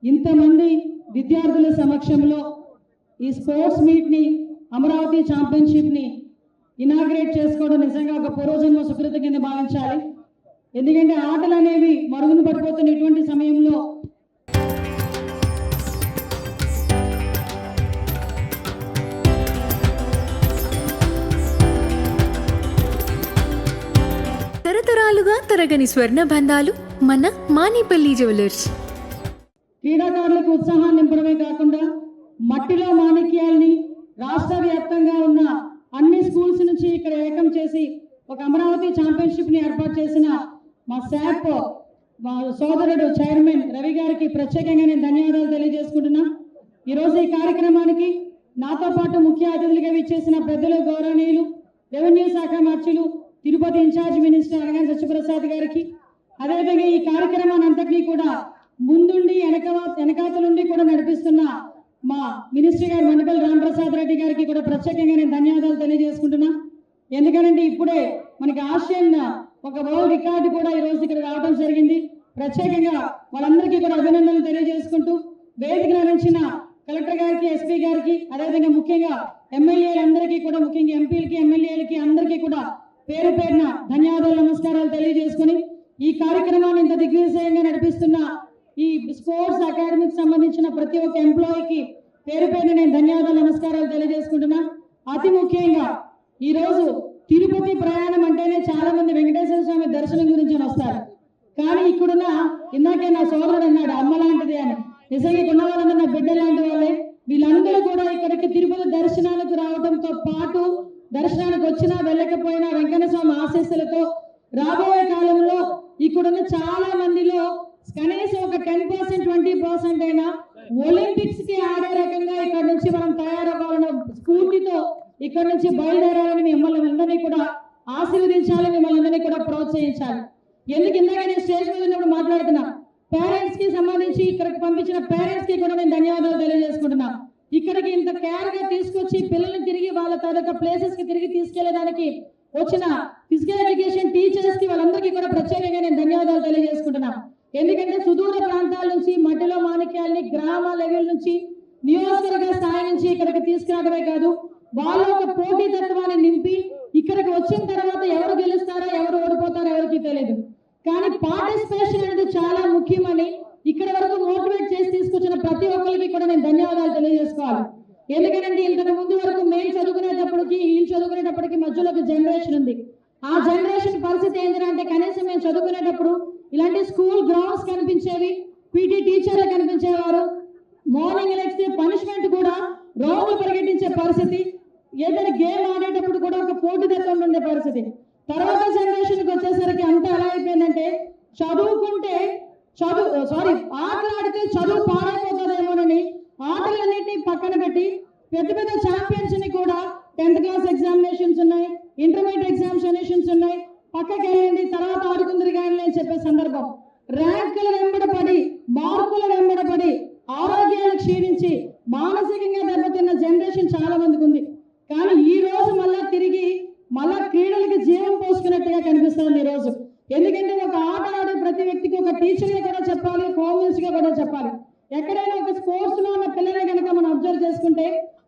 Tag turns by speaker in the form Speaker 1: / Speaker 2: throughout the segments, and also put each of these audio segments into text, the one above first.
Speaker 1: ఇంతమంది విద్యార్థుల సమక్షంలో ఈ స్పోర్ట్స్ మీట్ని అమరావతి ఛాంపియన్షిప్ని ఇనాగ్రేట్ చేసుకోవడం నిజంగా ఒక పూర్వజన్మ సుకృత కింద భావించాలి. ఎందుకంటే ఆటలు అనేవి మరుగున పడిపోతున్న ఇటువంటి సమయంలో
Speaker 2: తరతరాలుగా తరగని స్వర్ణ బంధాలు మన మానిపల్లి జ్యువెలర్స్.
Speaker 1: క్రీడాకారులకు ఉత్సాహాన్ని నింపడమే కాకుండా మట్టిలో మాణిక్యాల్ని రాష్ట్ర వ్యాప్తంగా ఉన్న అన్ని స్కూల్స్ నుంచి ఇక్కడ ఏకం చేసి ఒక అమరావతి ఛాంపియన్షిప్ని ఏర్పాటు చేసిన మా శాప్ మా సోదరుడు చైర్మన్ రవి గారికి ప్రత్యేకంగా నేను ధన్యవాదాలు తెలియజేసుకుంటున్నా. ఈరోజు ఈ కార్యక్రమానికి నాతో పాటు ముఖ్య అతిథులుగా విచ్చేసిన పెద్దలు గౌరవనీయులు రెవెన్యూ శాఖ మార్చులు తిరుపతి ఇన్ఛార్జ్ మినిస్టర్ అనగానే సత్యప్రసాద్ గారికి, అదేవిధంగా ఈ కార్యక్రమాన్ని అంతటినీ కూడా ముందుండి వెనకాతలుండి కూడా నడిపిస్తున్న మా మినిస్టర్ గారు మండపల్లి రామప్రసాద్ రెడ్డి గారికి కూడా ప్రత్యేకంగా నేను ధన్యవాదాలు తెలియజేసుకుంటున్నా. ఎందుకంటే ఇప్పుడే మనకి ఆసియన్ ఒక వరల్డ్ రికార్డు కూడా ఈ రోజు ఇక్కడ రావడం జరిగింది. ప్రత్యేకంగా వాళ్ళందరికీ కూడా అభినందనలు తెలియజేసుకుంటూ వేదిక నడిచిన కలెక్టర్ గారికి, ఎస్పీ గారికి, అదేవిధంగా ముఖ్యంగా ఎమ్మెల్యేలందరికీ కూడా, ముఖ్యంగా ఎంపీలకి, ఎమ్మెల్యేలకి అందరికీ కూడా పేరు పేరున ధన్యవాదాలు, నమస్కారాలు తెలియజేసుకుని ఈ కార్యక్రమాన్ని ఇంత దిగ్విజయంగా నడిపిస్తున్న ఈ స్పోర్ట్స్ అకాడమీకి సంబంధించిన ప్రతి ఒక్క ఎంప్లాయీకి పేరు పేరున నేను ధన్యవాదాలు, నమస్కారాలు తెలియజేసుకుంటున్నా. అతి ముఖ్యంగా ఈ రోజు తిరుపతి ప్రయాణం అంటేనే చాలా మంది వెంకటేశ్వర స్వామి దర్శనం గురించి వస్తారు. కానీ ఇక్కడున్న ఇందాకే నా సోదరుడు అన్నాడు అమ్మ లాంటిది అని. నిజంగా ఉన్న వాళ్ళందరూ నా బిడ్డ లాంటి వాళ్ళే. వీళ్ళందరూ కూడా ఇక్కడికి తిరుపతి దర్శనాలకు రావడంతో పాటు దర్శనానికి వచ్చినా వెళ్ళకపోయినా వెంకన్న స్వామి ఆశీస్సులతో రాబోయే కాలంలో ఇక్కడున్న చాలా మందిలో కనీసం ఒక 10%, 20% అయినా ఒలింపిక్స్ కి ఆడే రకంగా ఇక్కడ నుంచి మనం తయారవ్వాలన్న స్ఫూర్తితో ఇక్కడ నుంచి బయలుదేరాలని మిమ్మల్ని అందరినీ కూడా ఆశీర్వదించాలి, మిమ్మల్ని అందరినీ కూడా ప్రోత్సహించాలి. ఎందుకు ఇందాక నేను స్టేజ్ మీద ఉన్నప్పుడు మాట్లాడుతున్నా, పేరెంట్స్ కి సంబంధించి ఇక్కడికి పంపించిన పేరెంట్స్ కి కూడా నేను ధన్యవాదాలు తెలియజేసుకుంటున్నా. ఇక్కడికి ఇంత కేర్ గా తీసుకొచ్చి పిల్లల్ని తిరిగి వాళ్ళ తాలూకా ప్లేసెస్ కి తిరిగి తీసుకెళ్లేదానికి వచ్చిన ఫిజికల్ ఎడ్యుకేషన్ టీచర్స్ కి వాళ్ళందరికీ కూడా ప్రత్యేకంగా నేను ధన్యవాదాలు తెలియజేసుకుంటున్నా. ఎందుకంటే సుదూర ప్రాంతాల నుంచి మట్టిలో మాణిక్యాల్ని గ్రామ లెవెల్ నుంచి నియోజకవర్గ స్థాయి నుంచి ఇక్కడికి తీసుకురావడమే కాదు, వాళ్ళ ఒక పోటీ తత్వాన్ని నింపి ఇక్కడికి వచ్చిన తర్వాత ఎవరు గెలుస్తారో ఎవరు ఓడిపోతారో ఎవరికి తెలియదు. కానీ పార్టిసిపేషన్ అనేది చాలా ముఖ్యమని ఇక్కడ వరకు మోటివేట్ చేసి తీసుకొచ్చిన ప్రతి ఒక్కరికి కూడా నేను ధన్యవాదాలు తెలియజేసుకోవాలి. ఎందుకంటే ఇంతకు ముందు వరకు మేము చదువుకునేటప్పటికి వీళ్ళు చదువుకునేటప్పటికి మధ్యలో ఒక జనరేషన్ ఉంది. ఆ జనరేషన్ పరిస్థితి ఏంటంటే కనీసం మేము చదువుకునేటప్పుడు ఇలాంటి స్కూల్ గ్రౌండ్స్ కనిపించేవి, పీటీ టీచర్లు కనిపించేవారు, మార్నింగ్ లెక్స్తే పనిష్మెంట్ కూడా రౌండ్లు పరిగెట్టించే పరిస్థితి, ఏదైనా గేమ్ ఆడేటప్పుడు కూడా ఒక పోటీతత్వం ఉండే పరిస్థితి. తర్వాత జనరేషన్కి వచ్చేసరికి అంతా ఎలా అయిపోయిందంటే చదువుకుంటే ఆటలు ఆడితే చదువు పాడైపోతుందేమోనని ఆటలన్నింటినీ పక్కన పెట్టి పెద్ద పెద్ద ఛాంపియన్స్ ని కూడా 10th క్లాస్ ఎగ్జామినేషన్స్ ఉన్నాయి, ఇంటర్మీడియట్ ఎగ్జామినేషన్స్ ఉన్నాయి, పక్కకి వెళ్ళండి తర్వాత ఆడుకుందరు కానీ అని చెప్పే సందర్భం. ర్యాంకుల వెంబడపడి, మార్కుల వెంబడపడి ఆరోగ్యాలు క్షీణించి మానసికంగా దెబ్బతిన్న జనరేషన్ చాలా మందికి ఉంది. కానీ ఈ రోజు మళ్ళా తిరిగి క్రీడలకి జీవం పోసుకున్నట్టుగా కనిపిస్తుంది ఈ రోజు. ఎందుకంటే ఒక ఆట ఆడే ప్రతి వ్యక్తికి ఒక టీచర్ గా కూడా చెప్పాలి, హోమ్స్ గా కూడా చెప్పాలి. ఎక్కడైనా ఒక స్పోర్ట్స్ లో ఉన్న పిల్లల్ని కనుక మనం అబ్జర్వ్ చేసుకుంటే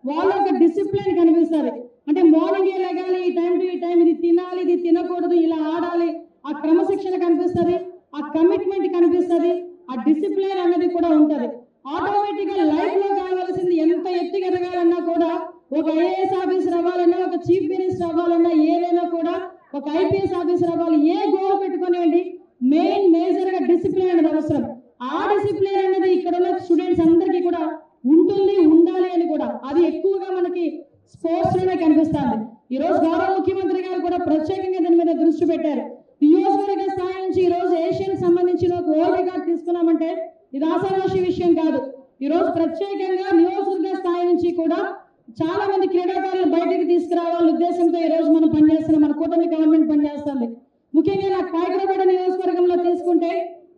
Speaker 1: వాళ్ళ ఒక డిసిప్లిన్ కనిపిస్తుంది. అంటే మార్నింగ్ లేగాలి, ఈ టైం టు ఈ టైం, ఇది తినాలి, ఇది తినకూడదు, ఇలా ఆడాలి, ఆ క్రమశిక్షణ కనిపిస్తుంది, ఆ కమిట్మెంట్ కనిపిస్తుంది, ఆ డిసిప్లిన్ అనేది కూడా ఉంటుంది. ఆటోమేటిక్ గా లైఫ్ లో కావాల్సింది ఎంత ఎత్తుకు ఎదగాలన్నా కూడా, ఒక ఐఏఎస్ ఆఫీసర్ అవ్వాలన్నా, ఒక చీఫ్ మినిస్టర్ అవ్వాలన్నా, ఏదైనా కూడా ఒక ఐపీఎస్ ఆఫీసర్ అవ్వాలి, ఏ గోల్ పెట్టుకునేయండి మేజర్ గా డిసిప్లిన్ అనేది అవసరం. ఆ డిసిప్లిన్ అనేది ఇక్కడ ఉన్న స్టూడెంట్స్ అందరికీ కూడా ఉంటుంది, ఉండాలి అని కూడా అది ఎక్కువగా మనకి స్పోర్ట్స్ లోనే కనిపిస్తుంది. ఈ రోజు గౌరవ ముఖ్యమంత్రి గారు కూడా ప్రత్యేకంగా దీని మీద దృష్టి పెట్టారు. నియోజకవర్గ స్థాయి నుంచి ఈ రోజు ఏషియన్ సంబంధించిన ఒక వరల్డ్ రికార్డ్ తీసుకున్నామంటే ఇది ఆశావాషి విషయం కాదు. ఈ రోజు ప్రత్యేకంగా నియోజకవర్గ స్థాయి నుంచి కూడా చాలా మంది క్రీడాకారులు బయటకు తీసుకురావాలనే ఉద్దేశంతో ఈ రోజు మనం పనిచేస్తున్నాం, మన కూటమి గవర్నమెంట్ పనిచేస్తుంది. ముఖ్యంగా నాకు పాయకరాపేట నియోజకవర్గంలో తీసుకుంటే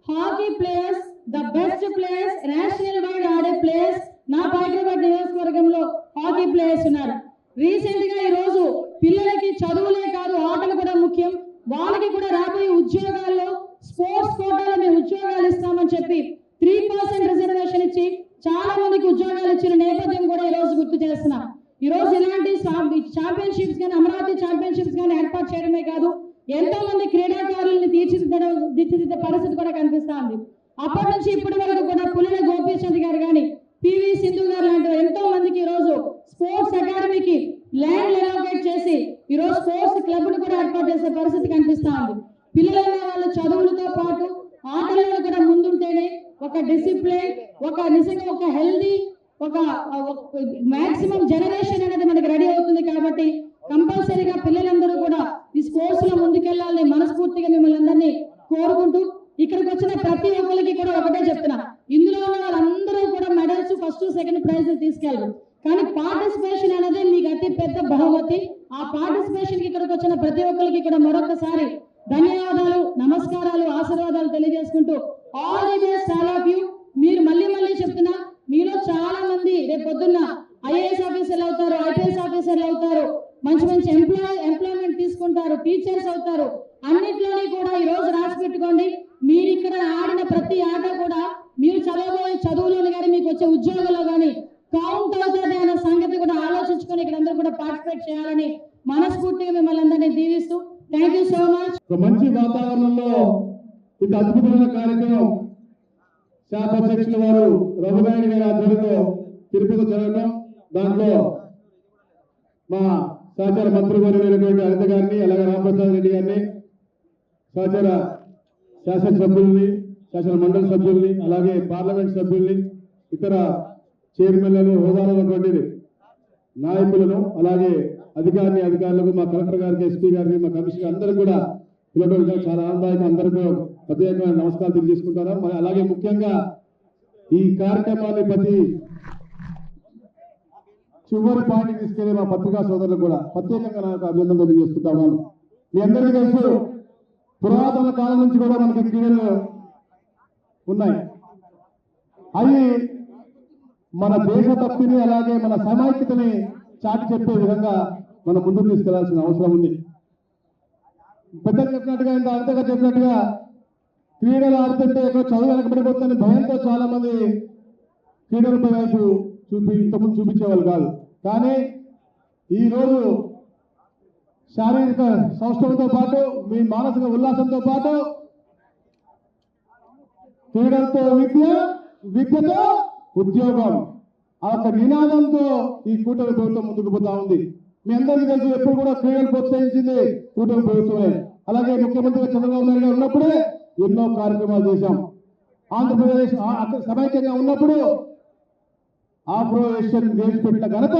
Speaker 1: hockey players, the best players, national wide ఆడే ప్లేయర్స్ నా పాయకరాపేట నియోజకవర్గంలో హాకీ ప్లేయర్స్ ఉన్నారు. రీసెంట్ గా ఈ రోజు పిల్లలకి చదువులే కాదు ఆటలు కూడా ముఖ్యం, వాళ్ళకి కూడా రాబోయే ఉద్యోగాల్లో స్పోర్ట్స్ కోటాలో మేము ఉద్యోగాలు ఇస్తామని చెప్పి 3% రిజర్వేషన్ ఉద్యోగాలు ఇచ్చిన నేపథ్యం కూడా ఈ రోజు గుర్తు చేస్తున్నా. ఈ రోజు ఇలాంటి ఛాంపియన్షిప్స్ కానీ అమరావతి ఛాంపియన్షిప్స్ కానీ ఏర్పాటు చేయడమే కాదు, ఎంతో మంది క్రీడాకారుల్ని తీర్చిదిద్దే పరిస్థితి కూడా కనిపిస్తా ఉంది. అప్పటి నుంచి ఇప్పటి వరకు కూడా పుల్లెల గోపీచంద్ గారు కానీ, పివి సింధు గారు లాంటి ఎంతో మందికి ఈ రోజు స్పోర్ట్స్ అకాడమీకి ల్యాండ్ అలోకేట్ చేసి ఈ రోజు స్పోర్ట్స్ క్లబ్ ను కూడా ఏర్పాటు చేసే పరిస్థితి కనిపిస్తా ఉంది. పిల్లలైన వాళ్ళు చదువులతో పాటు ఆటలలో కూడా ముందుంటేనే ఒక డిసిప్లిన్, ఒక నిజంగా ఒక హెల్దీ, ఒక మాక్సిమం జనరేషన్ అనేది మనకి రెడీ అవుతుంది. కాబట్టి కంపల్సరీగా పిల్లలందరూ కూడా ఈ స్పోర్ట్స్ లో ముందుకెళ్లాలని మనస్ఫూర్తిగా మిమ్మల్ని అందరినీ కోరుకుంటూ, ఇక్కడికి వచ్చిన ప్రతి ఒక్కరికి కూడా ఒకటే చెప్తున్నా, ఇందులో ఉన్న వాళ్ళందరూ కూడా మెడల్స్ ఫస్ట్ సెకండ్ ప్రైజ్ తీసుకెళ్ళరు, కానీ పార్టిసిపేషన్ అనేది మీకు అతి పెద్ద బహుమతి. ఆ పార్టిసిపేషన్ కి ఇక్కడికి వచ్చిన ప్రతి ఒక్కరికి కూడా మరొకసారి ధన్యవాదాలు, నమస్కారాలు, ఆశీర్వాదాలు తెలియజేసుకుంటూ all the best all of you. మీరు మళ్ళీ చెప్తున్నా, మీలో చాలా మంది రేపు పొద్దున్న ఐఏఎస్ ఆఫీసర్లు అవుతారు, ఐపీఎస్ ఆఫీసర్లు అవుతారు, మంచి మంచి ఎంప్లాయ్మెంట్ తీసుకుంటారు, టీచర్స్ అవుతారు. అన్నిట్లోని కూడా ఈ రోజు రాసి పెట్టుకోండి, మీరు ఇక్కడ ఆడిన ప్రతి ఆట కూడా మీరు చదవబోయే చదువులోని కానీ మీకు వచ్చే ఉద్యోగంలో కానీ కౌంట్ అవుతుంది అనే సంగతి కూడా ఆలోచించుకొని ఇక్కడ అందరూ కూడా పార్టిసిపేట్ చేయాలని మనస్ఫూర్తిగా మిమ్మల్ని అందరినీ దీవిస్తూ థ్యాంక్ యూ సో మచ్.
Speaker 3: మంచి వాతావరణంలో ఇంత అద్భుతమైన కార్యక్రమం శాఖ అధ్యక్షుల వారు రఘునాయుడు గారి ఆధ్వర్యంలో తిరుపతి జరగడం, దాంట్లో మా సహచార మంత్రి వర్యులైనటువంటి అనిత గారిని, అలాగే రామప్రసాద్ రెడ్డి గారిని, సహచార శాసనసభ్యుల్ని, శాసన మండలి సభ్యుల్ని, అలాగే పార్లమెంట్ సభ్యుల్ని, ఇతర చైర్మన్లను, హోదాలో ఉన్నటువంటి నాయకులను, అలాగే అధికారులకు, మా కలెక్టర్ గారికి, ఎస్పీ గారికి, మా కమిషనర్ అందరూ కూడా పిలవడం చాలా ఆనందదాయకం. అందరికీ ప్రత్యేకమైన నమస్కారాలు తెలియజేసుకుంటారు. మరి అలాగే ముఖ్యంగా ఈ కార్యక్రమాన్ని ప్రతి చివరి పాయింట్కి తీసుకెళ్లి మా పత్రికా సోదరులు కూడా ప్రత్యేకంగా నాకు అభినందన తెలియజేసుకుంటాను. మీ అందరికీ తెలుసు, పురాతన కాలం నుంచి కూడా మనకి క్రీడలు ఉన్నాయి. అవి మన దేశభక్తిని, అలాగే మన సమైక్యతని చాటి చెప్పే విధంగా మనం ముందుకు తీసుకెళ్లాల్సిన అవసరం ఉంది. పెద్దలు చెప్పినట్టుగా, ఇంత అంతగా చెప్పినట్టుగా క్రీడలు ఆడుతుంటే ఎక్కడ చదువు వెనకబడిపోతుందని భయంతో చాలా మంది క్రీడలపై వైపు ఇంతకుముందు చూపించేవాళ్ళు కాదు. కానీ ఈరోజు శారీరక సౌష్ఠవంతో పాటు మీ మానసిక ఉల్లాసంతో పాటు క్రీడలతో విద్యతో ఉద్యోగం, ఆ యొక్క నినాదంతో ఈ కూటమి ప్రభుత్వం ముందుకు పోతా ఉంది. మీ అందరికీ తెలుసు, ఎప్పుడు కూడా క్రీడలు ప్రోత్సహించింది కూటమి ప్రభుత్వమే. అలాగే ముఖ్యమంత్రిగా చంద్రబాబు నాయుడు గారు ఉన్నప్పుడే ఎన్నో కార్యక్రమాలు చేశాం. ఆంధ్రప్రదేశ్ సమైక్యంగా ఉన్నప్పుడు ఆఫ్రో ఏషియన్ గేమ్స్ పెట్టిన ఘనత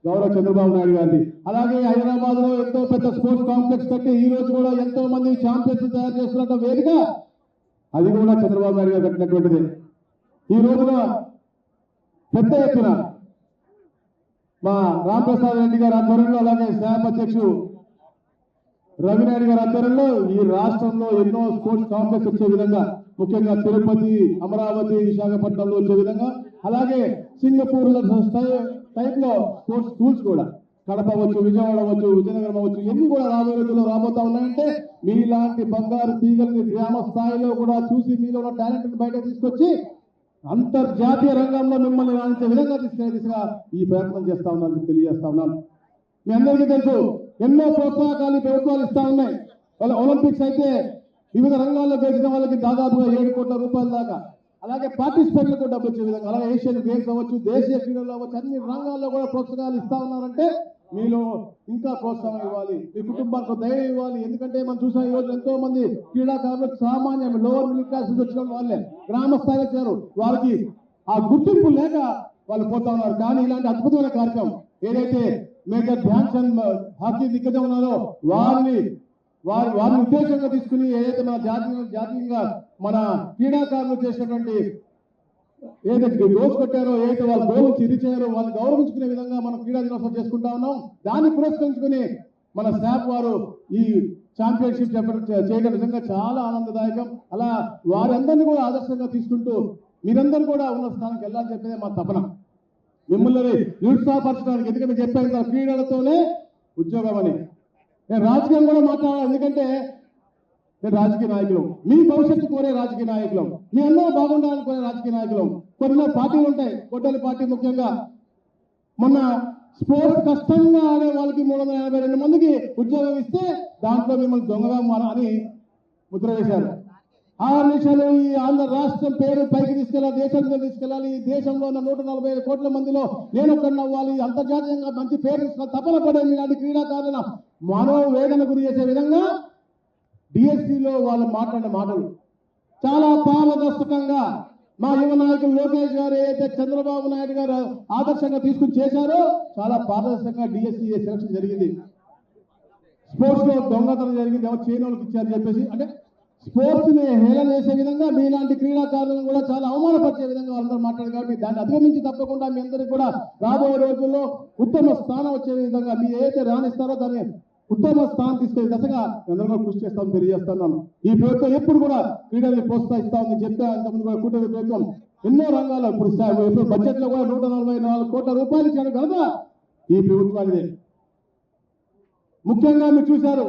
Speaker 3: గౌరవ చంద్రబాబు నాయుడు గారిది. అలాగే హైదరాబాద్ లో ఎంతో పెద్ద స్పోర్ట్స్ కాంప్లెక్స్ కట్టి ఈ రోజు కూడా ఎంతో మంది ఛాంపియన్స్ తయారు చేస్తున్న వేదిక అది కూడా చంద్రబాబు నాయుడు గారు కట్టినటువంటిది. ఈ రోజున పెద్ద ఎత్తున మా రామప్రసాద్ రెడ్డి గారి ఆధ్వర్యంలో, అలాగే శాఖ అధ్యక్షుడు రవినాయుడు గారి ఆధ్వర్యంలో ఈ రాష్ట్రంలో ఎన్నో స్పోర్ట్స్ కాంప్లెక్స్ వచ్చే విధంగా, ముఖ్యంగా తిరుపతి, అమరావతి, విశాఖపట్నంలో వచ్చే విధంగా, అలాగే సింగపూర్ టైప్ లో స్పోర్ట్స్ స్కూల్స్ కూడా కడప అవ్వచ్చు, విజయవాడ అవ్వచ్చు, విజయనగరం అవ్వచ్చు, ఎన్ని కూడా రాబోయే రోజుల్లో రాబోతా ఉన్నాయంటే మీలాంటి బంగారు తీగల్ని గ్రామ స్థాయిలో కూడా చూసి మీలో ఉన్న టాలెంట్ బయట తీసుకొచ్చి అంతర్జాతీయ రంగంలో మిమ్మల్ని రాణించే విధంగా తీసుకునే దిశగా ఈ ప్రయత్నం చేస్తా ఉన్నాను తెలియజేస్తా ఉన్నాను. మీ అందరికీ తెలుసు, ఎన్నో ప్రోత్సాహకాలు ప్రభుత్వాలు ఇస్తా ఉన్నాయి. వాళ్ళ ఒలింపిక్స్ అయితే వివిధ రంగాల్లో గెలిచిన వాళ్ళకి దాదాపుగా 7 కోట్ల రూపాయల దాకా, అలాగే పార్టిసిపెంట్లకు డబ్బులు వచ్చే విధంగా, అలాగే ఏషియన్ గేమ్స్ అవ్వచ్చు, దేశీయ క్రీడలు అవ్వచ్చు, అన్ని రంగాల్లో కూడా ప్రోత్సాహాలు ఇస్తా ఉన్నారంటే మీలో ఇంకా ప్రోత్సాహం ఇవ్వాలి, మీ కుటుంబానికి ధైర్యం ఇవ్వాలి. ఎందుకంటే మనం చూసాం ఈ రోజు ఎంతో మంది క్రీడాకారులు సామాన్య లోవర్ మిడిల్ క్లాస్ నుంచి వచ్చిన వాళ్ళే గ్రామ స్థాయిలో వచ్చారు. వారికి ఆ గుర్తింపు లేక వాళ్ళు పోతా ఉన్నారు. కానీ ఇలాంటి అద్భుతమైన కార్యక్రమం ఏదైతే మేజర్ ధ్యాన్ చంద్ హాకీ దిగ్గజం ఉన్నారో వారిని ఉద్దేశంగా తీసుకుని ఏదైతే మన జాతీయంగా మన క్రీడాకారులు చేసినటువంటి ఏదైతే గోల్స్ కొట్టారో, ఏదైతే వాళ్ళు గోల్ నుంచి ఇది చేయారో వాళ్ళని గౌరవించుకునే విధంగా మనం క్రీడా దినోత్సవం చేసుకుంటా ఉన్నాం. దాన్ని పురస్కరించుకుని మన శాప్ వారు ఈ ఛాంపియన్షిప్ చేయడం నిజంగా చాలా ఆనందదాయకం. అలా వారందరినీ కూడా ఆదర్శంగా తీసుకుంటూ మీరందరూ కూడా ఉన్న స్థానానికి వెళ్ళాలని చెప్పేదే మా తపన. మిమ్మల్ని నిరుత్సాహపరచడానికి, ఎందుకంటే చెప్పాను కదా క్రీడలతోనే ఉద్యోగం అని. నేను రాజకీయం కూడా మాట్లాడాలి. ఎందుకంటే నేను రాజకీయ నాయకులు, మీ భవిష్యత్తు కోరే రాజకీయ నాయకులు, మీ అందరూ బాగుండాలని కోరే రాజకీయ నాయకులు. కొన్ని పార్టీలు ఉంటాయి, కొట్టలి పార్టీ ముఖ్యంగా మొన్న స్పోర్ట్స్ కష్టంగా ఆడే వాళ్ళకి 382 మందికి ఉద్యోగం ఇస్తే దాంట్లో మిమ్మల్ని దొంగగా అని ముద్ర వేశారు. 6 నిమిషాలు ఈ ఆంధ్ర రాష్ట్రం పేరు పైకి తీసుకెళ్ళాలి, దేశంలో తీసుకెళ్ళాలి, ఈ దేశంలో ఉన్న 145 కోట్ల మందిలో నేను ఒక్కడిని అవ్వాలి, అంతర్జాతీయంగా మంచి పేరు తీసుకెళ్ళి తపన పడే ఇలాంటి క్రీడాకారుల మనోవేదన గురి చేసే విధంగా డిఎస్సిలో వాళ్ళు మాట్లాడిన మాటలు చాలా పారదర్శకంగా మా యువ నాయకులు లోకేష్ గారు ఏదైతే చంద్రబాబు నాయుడు గారు ఆదర్శంగా తీసుకుని చేశారో చాలా పారదర్శకంగా డిఎస్సి సెలక్షన్ జరిగింది. స్పోర్ట్స్ లో దొంగతనం జరిగింది, ఎవరు చేయని వాళ్ళకి ఇచ్చారని చెప్పేసి, అంటే స్పోర్ట్స్ ని హేళన చేసే విధంగా మీలాంటి క్రీడాకారులను కూడా చాలా అవమానపరిచే విధంగా వాళ్ళందరూ మాట్లాడారు. కాబట్టి దాన్ని అధిగమించి తప్పకుండా మీ అందరికీ కూడా రాబోయే రోజుల్లో ఉత్తమ స్థానం వచ్చే విధంగా మీ ఏదైతే రాణిస్తారో దాన్ని ఉత్తమ స్థానం తీసుకెళ్లే దశగా అందరూ కృషి చేస్తామని తెలియజేస్తున్నాను. ఈ ప్రభుత్వం ఎప్పుడు కూడా క్రీడల్ని ప్రోత్సహిస్తా ఉంది. చెప్తే అంతకుముందు కూడా కూటమి ప్రభుత్వం ఎన్నో రంగాల్లో ఇప్పుడు బడ్జెట్ లో కూడా 144 కోట్ల రూపాయలు ఇచ్చారు కనుక ఈ ప్రభుత్వానికి. ముఖ్యంగా మీరు చూశారు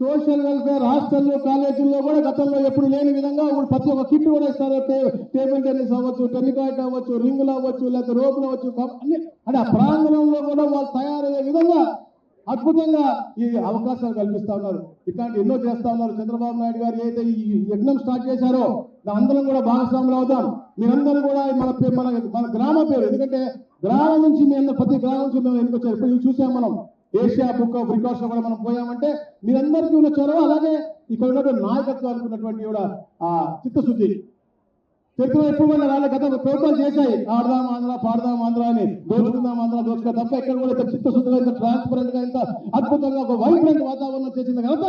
Speaker 3: సోషల్ వెల్ఫేర్ హాస్టల్లో కాలేజీల్లో కూడా గతంలో ఎప్పుడు లేని విధంగా ఇప్పుడు ప్రతి ఒక్క కిట్ కూడా ఇస్తారు. టేబుల్ టెన్నిస్ అవ్వచ్చు, టెన్నికాయిట్ అవ్వచ్చు, రింగులు అవ్వచ్చు, లేకపోతే రోపులు అవ్వచ్చు, అన్ని అంటే ఆ ప్రాంగణంలో కూడా వాళ్ళు తయారయ్యే విధంగా అద్భుతంగా ఈ అవకాశాలు కల్పిస్తా ఉన్నారు. ఇట్లాంటి ఎన్నో చేస్తా ఉన్నారు. చంద్రబాబు నాయుడు గారు ఏదైతే ఈ యజ్ఞం స్టార్ట్ చేశారో అందరం కూడా భాగస్వాములు అవుతాం. మీరందరూ కూడా మన గ్రామ పేరు, ఎందుకంటే గ్రామం నుంచి మీ అందరూ ప్రతి గ్రామం నుంచి మేము ఎందుకు వచ్చారు ఇప్పుడు చూసాం. మనం ఏషియా బుక్ ఆఫ్ రికార్డ్స్ లో కూడా మనం పోయామంటే మీరందరికీ ఉన్న చొరవ, అలాగే ఇక్కడ ఉన్నటువంటి నాయకత్వానికి ఉన్నటువంటి కూడా ఆ చిత్తశుద్ధి చరిత్ర ఎప్పుడు కూడా వాళ్ళ గత ప్రభుత్వాలు చేశాయి. ఆడదాం ఆంధ్ర, పాడదాం ఆంధ్ర అని, దోచుకుందాం ఆంధ్ర, దోచుకుందాం తప్ప ఇక్కడ కూడా ఇంత చిత్తశుద్ధిగా, ఇంత ట్రాన్స్పరెంట్ గా, ఇంత అద్భుతంగా ఒక వైబ్రెంట్ వాతావరణం చేసింది కనుక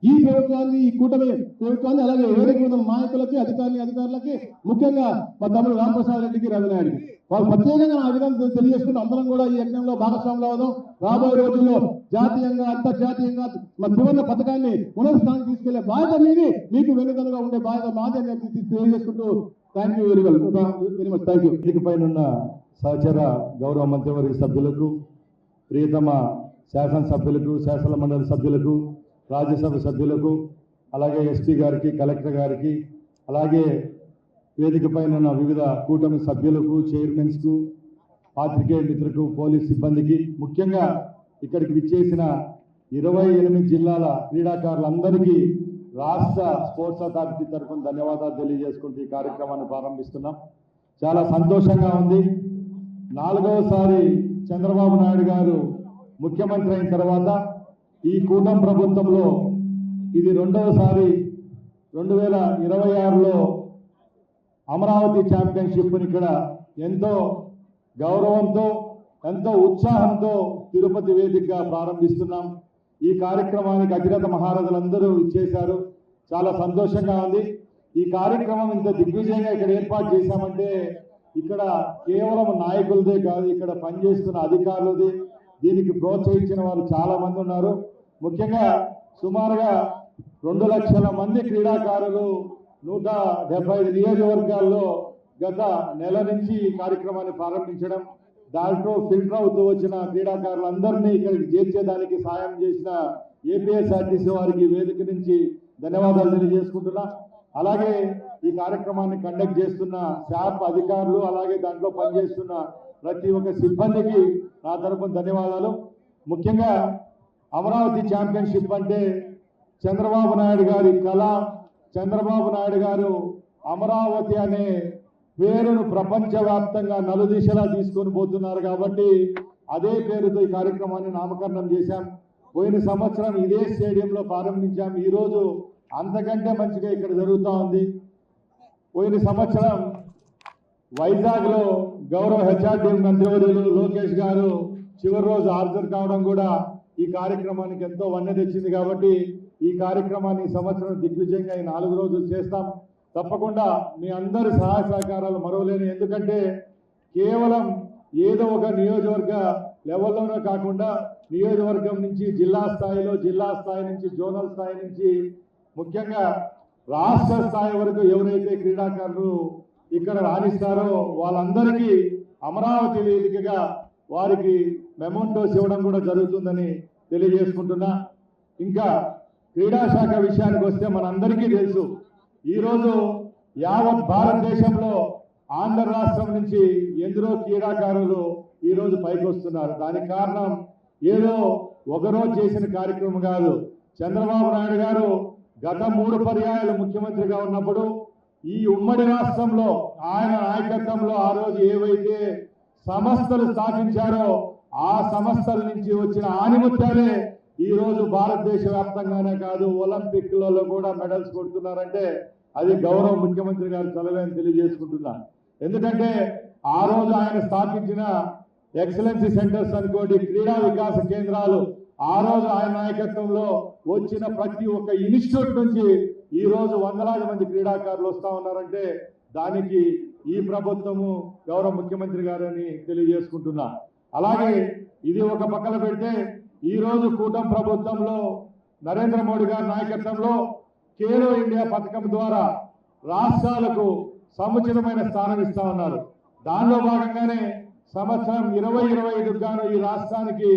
Speaker 3: ఈ ప్రభుత్వాన్ని, ఈ కూటమి ప్రభుత్వాన్ని, అలాగే వేదిక ఉన్న నాయకులకి, అధికారులకి, ముఖ్యంగా మా తమ్ముడు రామప్రసాద్ రెడ్డికి, రవినాయుడికి వాళ్ళు ప్రత్యేకంగా ఆ విధంగా తెలియజేసుకుని అందరం కూడా ఈ యజ్ఞంలో భాగస్వాములు అవుదాం. రాబోయే రోజుల్లో జాతీయంగా, అంతర్జాతీయంగా మన త్రివర్ణ పథకాన్ని ఉన్నత స్థానానికి తీసుకెళ్లే బాధ్యత మీది, మీకు వెనుకలుగా ఉండే బాధ్యత మాది అని తెలియజేసుకుంటూ thank you very much. Thank you.
Speaker 4: వేదిక పైన ఉన్న సహచర గౌరవ మంత్రివర్గ సభ్యులకు, ప్రియతమ శాసనసభ్యులకు, శాసన మండలి సభ్యులకు, రాజ్యసభ సభ్యులకు, అలాగే ఎస్పీ గారికి, కలెక్టర్ గారికి, అలాగే వేదిక పైన ఉన్న వివిధ కూటమి సభ్యులకు, చైర్మన్స్కు, పాత్రికేయ మిత్రులకు, పోలీస్ సిబ్బందికి, ముఖ్యంగా ఇక్కడికి విచ్చేసిన 28 జిల్లాల క్రీడాకారులందరికీ రాష్ట్ర స్పోర్ట్స్ అథారిటీ తరఫున ధన్యవాదాలు తెలియజేసుకుంటూ ఈ కార్యక్రమాన్ని ప్రారంభిస్తున్నాం. చాలా సంతోషంగా ఉంది. 4వసారి చంద్రబాబు నాయుడు గారు ముఖ్యమంత్రి అయిన తర్వాత ఈ కూటమి ప్రభుత్వంలో ఇది 2వసారి 2026లో అమరావతి ఛాంపియన్షిప్ని ఇక్కడ ఎంతో గౌరవంతో, ఎంతో ఉత్సాహంతో తిరుపతి వేదికగా ప్రారంభిస్తున్నాం. ఈ కార్యక్రమానికి అధిరథ మహారథులందరూ ఇచ్చేశారు. చాలా సంతోషంగా ఉంది. ఈ కార్యక్రమం ఇంత దిగ్విజయంగా ఇక్కడ ఏర్పాటు చేశామంటే ఇక్కడ కేవలం నాయకులదే కాదు, ఇక్కడ పనిచేస్తున్న అధికారులది, దీనికి ప్రోత్సహించిన వారు చాలా మంది ఉన్నారు. ముఖ్యంగా సుమారుగా 2 లక్షల మంది క్రీడాకారులు 175 నియోజకవర్గాల్లో గత నెల నుంచి ఈ కార్యక్రమాన్ని ప్రారంభించడం, దాంట్లో ఫిల్టర్ అవుతూ వచ్చిన క్రీడాకారులందరినీ ఇక్కడికి చేర్చేదానికి సాయం చేసిన ఏపీఎస్ఆర్టీసీ వారికి వేదిక నుంచి ధన్యవాదాలు తెలియజేసుకుంటున్నా. అలాగే ఈ కార్యక్రమాన్ని కండక్ట్ చేస్తున్న శాప్ అధికారులు, అలాగే దాంట్లో పనిచేస్తున్న ప్రతి ఒక్క సిబ్బందికి నా తరపున ధన్యవాదాలు. ముఖ్యంగా అమరావతి ఛాంపియన్షిప్ అంటే చంద్రబాబు నాయుడు గారి కళ. చంద్రబాబు నాయుడు గారు అమరావతి అనే పేరును ప్రపంచవ్యాప్తంగా నలుదిశలా తీసుకొని పోతున్నారు కాబట్టి అదే పేరుతో ఈ కార్యక్రమాన్ని నామకరణం చేశాం. పోయిన సంవత్సరం ఇదే స్టేడియంలో ప్రారంభించాం. ఈరోజు అంతకంటే మంచిగా ఇక్కడ జరుగుతూ ఉంది. పోయిన సంవత్సరం వైజాగ్లో గౌరవ హెచ్ఆర్డీ మంత్రివర్యులు లోకేష్ గారు చివరి రోజు హాజరు కావడం కూడా ఈ కార్యక్రమానికి ఎంతో వన్నె తెచ్చింది. కాబట్టి ఈ కార్యక్రమాన్ని ఈ సంవత్సరం దిగ్విజయంగా ఈ 4 రోజులు చేస్తాం. తప్పకుండా మీ అందరి సహాయ సహకారాలు మరవలేని, ఎందుకంటే కేవలం ఏదో ఒక నియోజకవర్గ లెవెల్లోనే కాకుండా నియోజకవర్గం నుంచి జిల్లా స్థాయిలో, జిల్లా స్థాయి నుంచి జోనల్ స్థాయి నుంచి, ముఖ్యంగా రాష్ట్ర స్థాయి వరకు ఎవరైతే క్రీడాకారులు ఇక్కడ రాణిస్తారో వాళ్ళందరికీ అమరావతి వేదికగా వారికి మెమోంటోస్ ఇవ్వడం కూడా జరుగుతుందని తెలియజేసుకుంటున్నా. ఇంకా క్రీడా శాఖ విషయానికి వస్తే మనందరికీ తెలుసు, ఈరోజు యావత్ భారతదేశంలో ఆంధ్ర రాష్ట్రం నుంచి ఎందరో క్రీడాకారులు ఈరోజు పైకి వస్తున్నారు. దానికి కారణం ఏదో ఒకరోజు చేసిన కార్యక్రమం కాదు. చంద్రబాబు నాయుడు గారు గత 3 పర్యాయాలు ముఖ్యమంత్రిగా ఉన్నప్పుడు ఈ ఉమ్మడి రాష్ట్రంలో ఆయన నాయకత్వంలో ఆ రోజు ఏవైతే సంస్థలు స్థాపించారో ఆ సంస్థల నుంచి వచ్చిన ఆనిముత్యాలే ఈ రోజు భారతదేశ వ్యాప్తంగానే కాదు ఒలింపిక్లలో కూడా మెడల్స్ కొడుతున్నారంటే అది గౌరవ ముఖ్యమంత్రి గారు చలవేని తెలియజేసుకుంటున్నా. ఎందుకంటే ఆ రోజు ఆయన స్థాపించిన ఎక్సలెన్సీ సెంటర్స్ అనుకోండి, క్రీడా వికాస కేంద్రాలు, ఆ రోజు ఆయన నాయకత్వంలో వచ్చిన ప్రతి ఒక్క ఇన్స్టిట్యూట్ నుంచి ఈ రోజు వందలాది మంది క్రీడాకారులు వస్తా ఉన్నారంటే దానికి ఈ ప్రభుత్వము గౌరవ ముఖ్యమంత్రి గారని తెలియజేసుకుంటున్నా. అలాగే ఇది ఒక పక్కన పెడితే ఈ రోజు కూటమి ప్రభుత్వంలో నరేంద్ర మోడీ గారి నాయకత్వంలో ఖేలో ఇండియా పథకం ద్వారా రాష్ట్రాలకు సముచితమైన స్థానం ఇస్తా ఉన్నారు. దానిలో భాగంగానే సంవత్సరం 2025 గాను ఈ రాష్ట్రానికి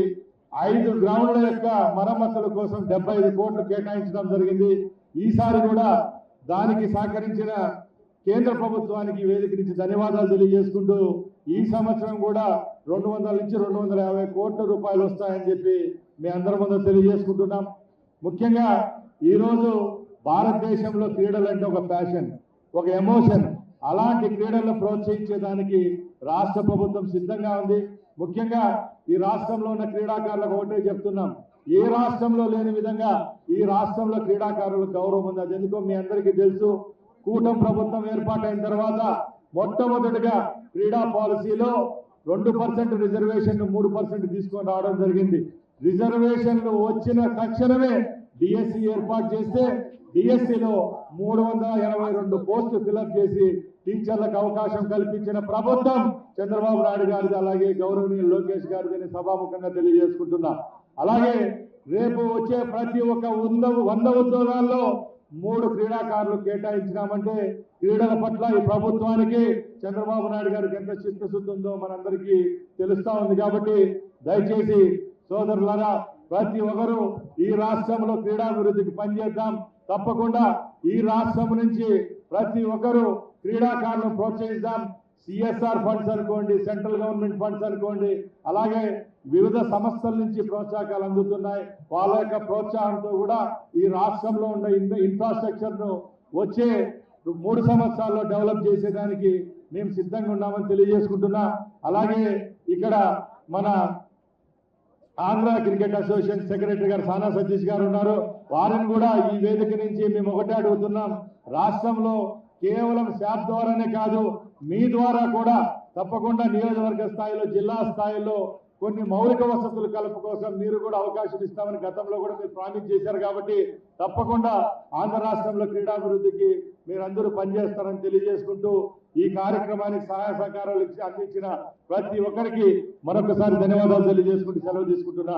Speaker 4: 5 గ్రౌండ్ల యొక్క మరమ్మతుల కోసం 75 కోట్లు కేటాయించడం జరిగింది. ఈసారి కూడా దానికి సహకరించిన కేంద్ర ప్రభుత్వానికి వేదిక నుంచి ధన్యవాదాలు తెలియజేసుకుంటూ ఈ సంవత్సరం కూడా 200 నుంచి 250 కోట్ల రూపాయలు వస్తాయని చెప్పి మీ అందరి ముందు తెలియజేసుకుంటున్నాం. ముఖ్యంగా ఈరోజు భారతదేశంలో క్రీడలు అంటే ఒక ప్యాషన్, ఒక ఎమోషన్. అలాంటి క్రీడలను ప్రోత్సహించేదానికి రాష్ట్ర ప్రభుత్వం సిద్ధంగా ఉంది. ముఖ్యంగా ఈ రాష్ట్రంలో ఉన్న క్రీడాకారులకు ఒకటే చెప్తున్నాం, ఏ రాష్ట్రంలో లేని విధంగా ఈ రాష్ట్రంలో క్రీడాకారులకు గౌరవం ఉంది. అది ఎందుకో మీ అందరికీ తెలుసు. కూటమి ప్రభుత్వం ఏర్పాటైన తర్వాత మొట్టమొదటిగా క్రీడా పాలసీలో 2% రిజర్వేషన్ 3% తీసుకొని రావడం జరిగింది. రిజర్వేషన్లు వచ్చిన తక్షణమే డిఎస్సి ఏర్పాటు చేస్తే డిఎస్సిలో 382 పోస్టులు ఫిలప్ చేసి టీచర్లకు అవకాశం కల్పించిన ప్రభుత్వం చంద్రబాబు నాయుడు గారిది, అలాగే గౌరవనీయులు లోకేష్ గారిని సభాముఖంగా తెలియజేసుకుంటున్నా. అలాగే రేపు వచ్చే ప్రతి ఒక్క 100 ఉద్యోగాల్లో 3 క్రీడాకారులు కేటాయించినామంటే క్రీడల పట్ల ఈ ప్రభుత్వానికి చంద్రబాబు నాయుడు గారికి ఎంత చిత్తశుద్ధి ఉందో మనందరికీ తెలుస్తా ఉంది. కాబట్టి దయచేసి సోదరులారా, ప్రతి ఒక్కరూ ఈ రాష్ట్రంలో క్రీడాభివృద్ధికి పనిచేద్దాం. తప్పకుండా ఈ రాష్ట్రం నుంచి ప్రతి ఒక్కరూ క్రీడాకారులను ప్రోత్సహిద్దాం. సిఎస్ఆర్ ఫండ్స్ అనుకోండి, సెంట్రల్ గవర్నమెంట్ ఫండ్స్ అనుకోండి, అలాగే వివిధ సంస్థల నుంచి ప్రోత్సాహకాలు అందుతున్నాయి. వాళ్ళ యొక్క ప్రోత్సాహంతో కూడా ఈ రాష్ట్రంలో ఉన్న ఇన్ఫ్రాస్ట్రక్చర్ ను వచ్చే 3 సంవత్సరాల్లో డెవలప్ చేసేదానికి మేము సిద్ధంగా ఉన్నామని తెలియజేసుకుంటున్నా. అలాగే ఇక్కడ మన ఆంధ్ర క్రికెట్ అసోసియేషన్ సెక్రటరీ గారు సానా సతీష్ గారు ఉన్నారు. వారిని కూడా ఈ వేదిక నుంచి మేము ఒకటే అడుగుతున్నాం, రాష్ట్రంలో కేవలం శాప్ ద్వారానే కాదు, మీ ద్వారా కూడా తప్పకుండా నియోజకవర్గ స్థాయిలో, జిల్లా స్థాయిలో కొన్ని మౌలిక వసతుల కల్పన కోసం మీరు కూడా అవకాశం ఇస్తామని గతంలో కూడా మీరు ప్రామిస్ చేశారు. కాబట్టి తప్పకుండా ఆంధ్ర రాష్ట్రంలో క్రీడాభివృద్ధికి మీరందరూ పనిచేస్తారని తెలియజేసుకుంటూ ఈ కార్యక్రమానికి సహాయ సహకారాలు అందించిన ప్రతి ఒక్కరికి మరొకసారి ధన్యవాదాలు తెలియజేసుకుంటూ సెలవు తీసుకుంటున్నా.